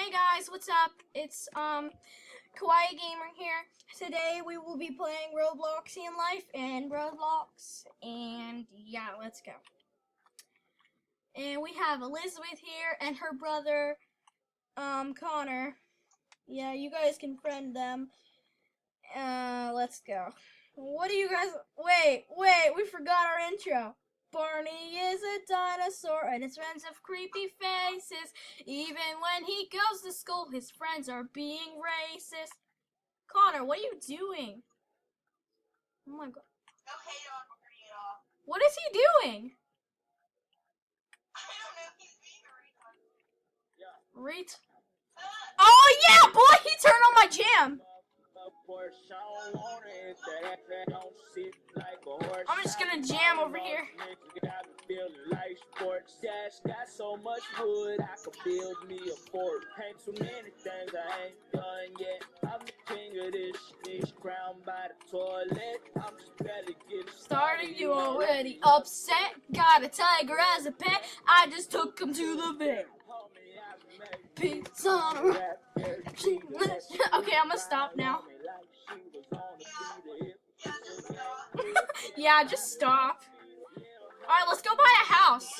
Hey guys, what's up? It's Kawaii Gamer here. Today we will be playing Robloxian Life and Roblox, and yeah, let's go. And we have Elizabeth here and her brother, Connor. Yeah, you guys can friend them. Let's go. What do you guys? Wait, we forgot our intro. Barney is a dinosaur and his friends have creepy faces. Even when he goes to school, his friends are being racist. Connor, what are you doing? Oh my god. No hate on Barney at all. What is he doing? I don't know, he's being a retard. Oh yeah, boy, he turned on my jam. I'm just gonna jam over here. Got so much wood, I could build me a fort. Ain't too many things I ain't done yet. I'm the king of this crowned by the toilet. I'm just barely getting started. You already upset. Got a tiger as a pet. I just took him to the vet. Pizza on a wrap. Okay, I'm gonna stop now. Yeah, just stop. Alright, let's go buy a house.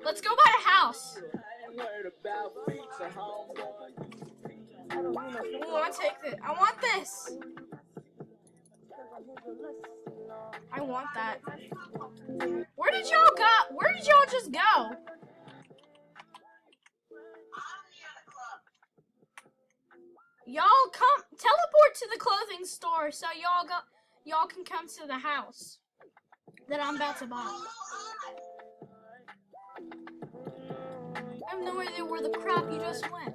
Let's go buy a house. Ooh, I'll take this. I want this. I want that. Where did y'all go? Where did y'all just go? Y'all come teleport to the clothing store so y'all can come to the house that I'm about to buy. I have no idea where the crap you just went.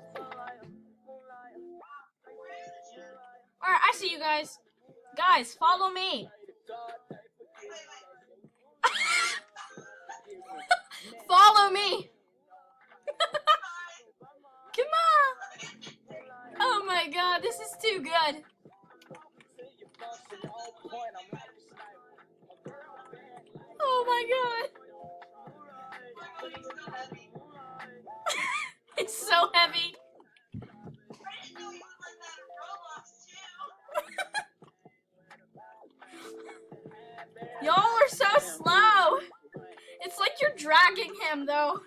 Alright, I see you guys. Guys, follow me. Follow me. Come on. Oh my god, this is too good. Oh my god. It's so heavy. Y'all are so slow. It's like you're dragging him though.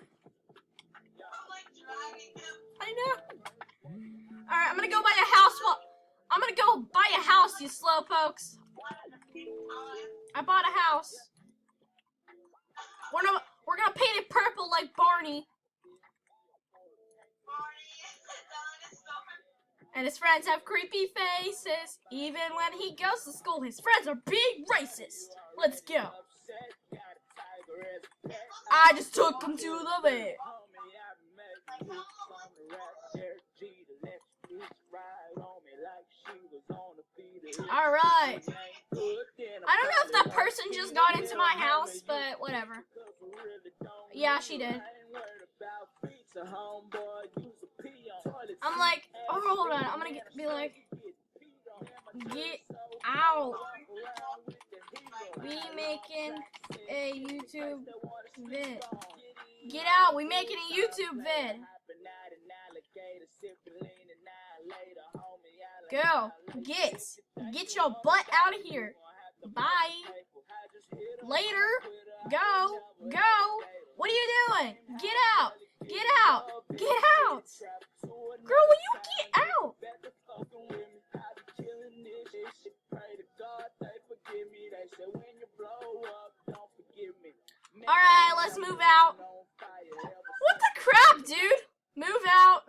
I know. Alright, I'm gonna go buy a house. I'm gonna go buy a house, you slowpokes. I bought a house. We're gonna paint it purple like Barney. And his friends have creepy faces. Even when he goes to school, his friends are big racist. Let's go. I just took him to the vet. Alright. I don't know if that person just got into my house, but whatever. Yeah, she did. I'm like, oh, hold on. I'm gonna be like, get out. We making a YouTube vid. Get out. We making a YouTube vid. Go. Get your butt out of here. Bye. Later. Go. What are you doing? Get out. Get out. Girl, will you get out? Alright, let's move out. What the crap, dude? Move out.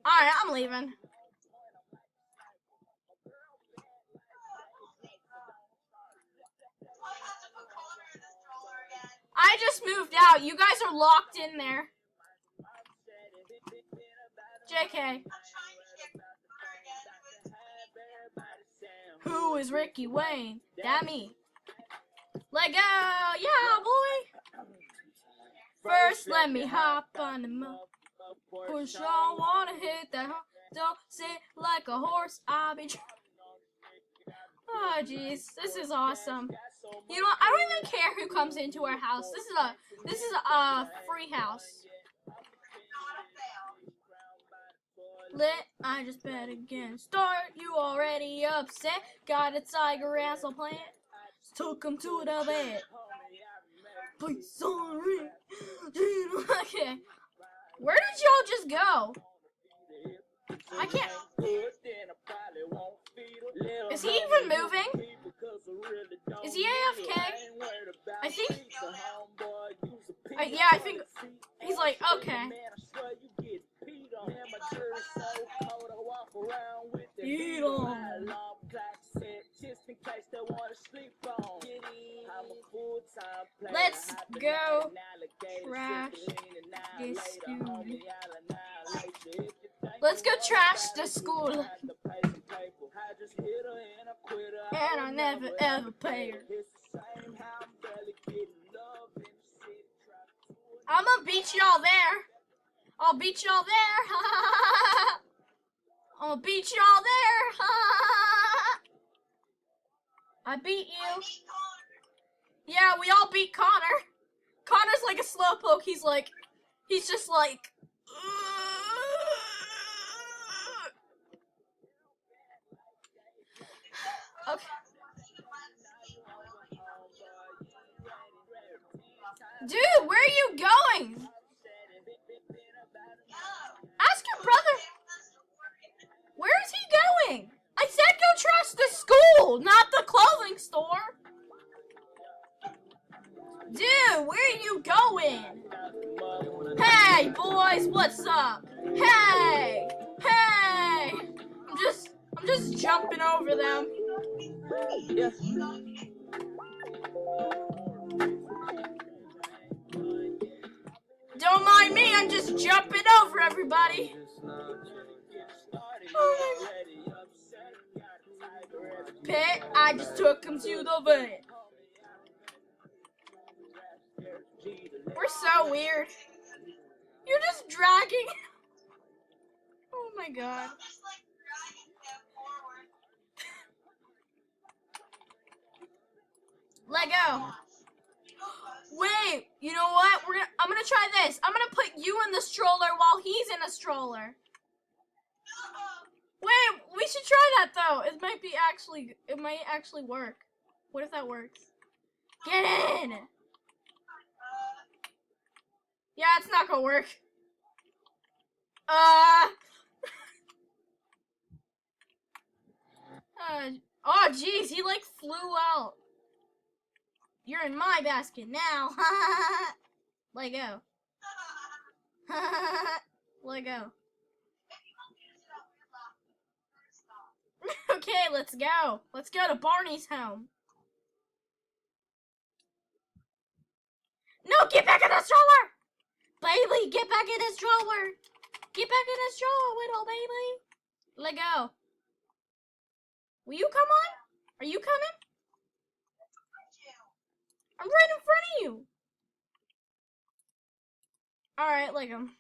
Alright, I'm leaving. I just moved out. You guys are locked in there. JK. Who is Ricky Wayne? That me. Let go. Yeah, boy. First, let me hop on the moon. Push on, wanna hit that. Don't sit like a horse. I'll be. Oh, jeez. This is awesome. You know what? I don't even care who comes into our house. This is a free house. I just bet again. Start, you already upset. Got a tiger ass on plant. Took him to the vet. Please, sorry. Okay. Where did y'all just go? I can't. Is he even moving? Is he AFK? I think. Yeah, I think he's like, okay. Eat 'em. Let's go trash this school. Let's go trash the school. And I never ever pay her. I'm gonna beat y'all there. I'll beat y'all there. I'll beat y'all there. I beat you. Yeah, we all beat Connor. Connor's like a slowpoke. He's just like. Okay. Dude, where are you going? Ask your brother. Where is he going? I said go trash the school, not the clothing store. Dude, where are you going? Hey, boys, what's up? Hey, hey. I'm just jumping over them. Yeah. Don't mind me, I'm just jumping over everybody. Pet, I just took him to the vet. We're so weird. You're just dragging. Oh my god. Let go. Wait, you know what? I'm gonna try this. I'm gonna put you in the stroller while he's in a stroller. Wait, we should try that though. It might actually work. What if that works? Get in. Yeah, it's not gonna work. Oh jeez, he like flew out. You're in my basket now. Let go. Let go. Okay, let's go. Let's go to Barney's home. No, get back in the stroller! Baby, get back in the stroller! Get back in the stroller, little baby! Let go. Will you come on? Are you coming? I'm right in front of you. Alright, let him.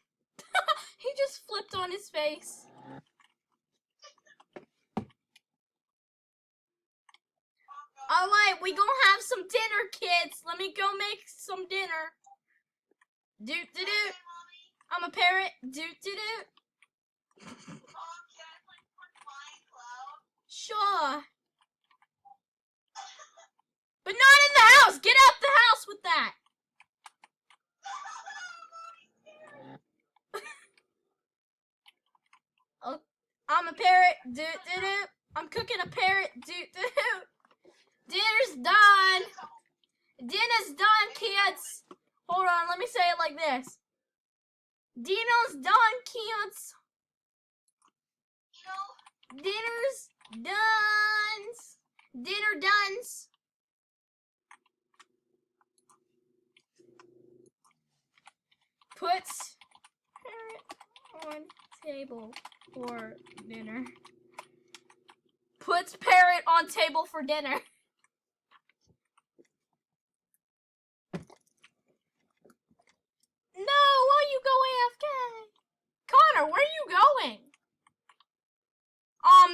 He just flipped on his face. Alright, we gonna have some dinner, kids. Let me go make some dinner. Doot-doot-doot. I'm a parrot. Doot-doot-doot. Sure. But not in the house. Get out the house with that. Oh, I'm a parrot. Doot-doot-doot. I'm cooking a parrot. Doot-doot-doot. Dinner's done. Dinner's done, kids. Hold on, let me say it like this. Dinner's done, kids. Dinner's done. Dinner done. Puts parrot on table for dinner. Puts parrot on table for dinner. No, why you go AFK? Connor, where are you going?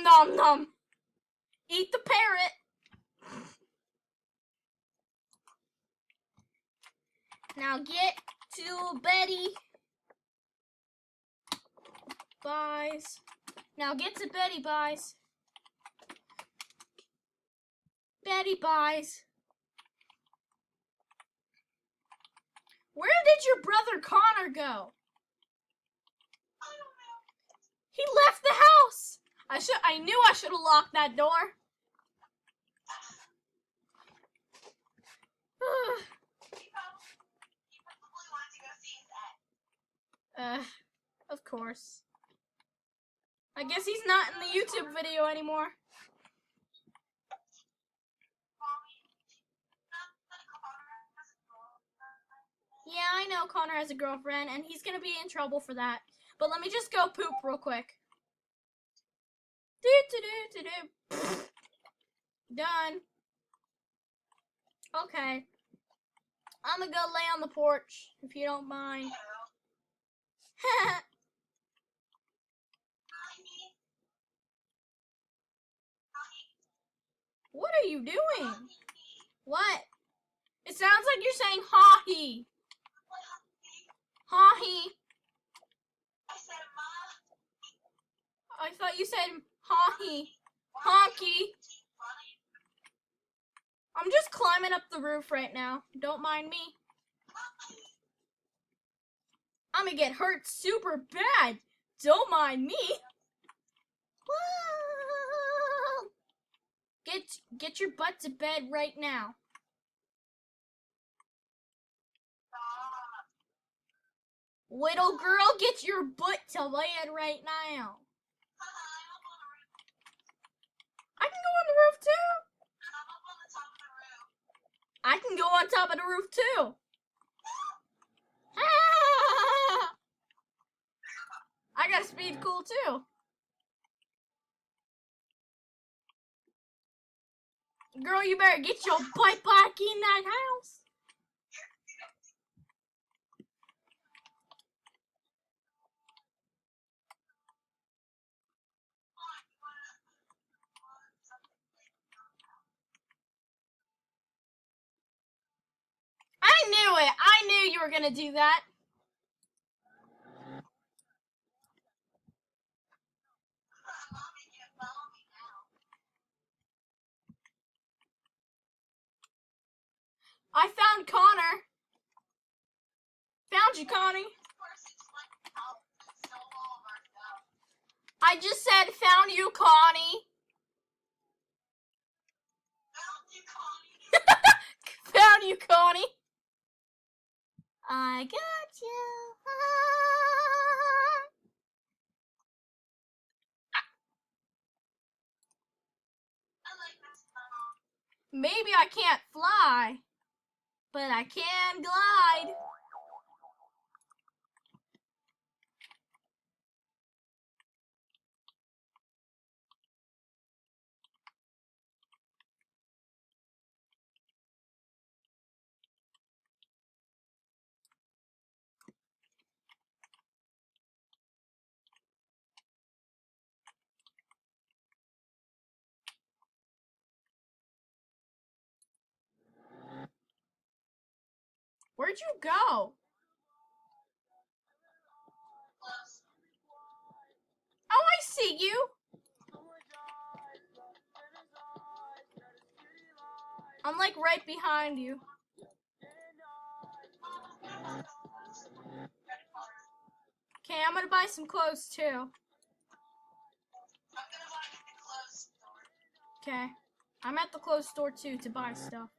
Nom nom. Eat the parrot. Now get to Betty. Buys. Now get to Betty Buys. Betty Buys. Where did your brother Connor go? He left the house. I knew I should have locked that door. He probably wanted to go see his ex. Of course. I guess he's not in the YouTube video anymore. Yeah, I know Connor has a girlfriend, and he's gonna be in trouble for that. But let me just go poop real quick. Done. Okay. I'm gonna go lay on the porch, if you don't mind. What are you doing? What? It sounds like you're saying ha-hee. Ha-hee. I thought you said ha-hee. Honky. I'm just climbing up the roof right now. Don't mind me. I'm gonna get hurt super bad. Don't mind me. Whoa. Get your butt to bed right now. Little girl, get your butt to bed right now. I can go on the roof too. I can go on top of the roof too. Ah! I got a speed cool too. Girl, you better get your butt back in that house. I knew it. I knew you were gonna do that. I found Connor. Found you, Connie. I just said found you, Connie. Found you, Connie. I got you. Maybe I can't fly, but I can glide. Where'd you go? Oh, I see you. I'm like right behind you. Okay, I'm gonna buy some clothes too. Okay, I'm at the clothes store too to buy stuff.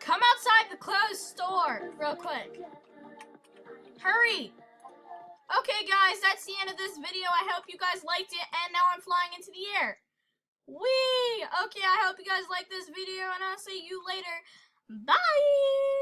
Come outside the clothes store real quick. Hurry. Okay, guys, that's the end of this video. I hope you guys liked it, and now I'm flying into the air. Whee! Okay, I hope you guys liked this video, and I'll see you later. Bye!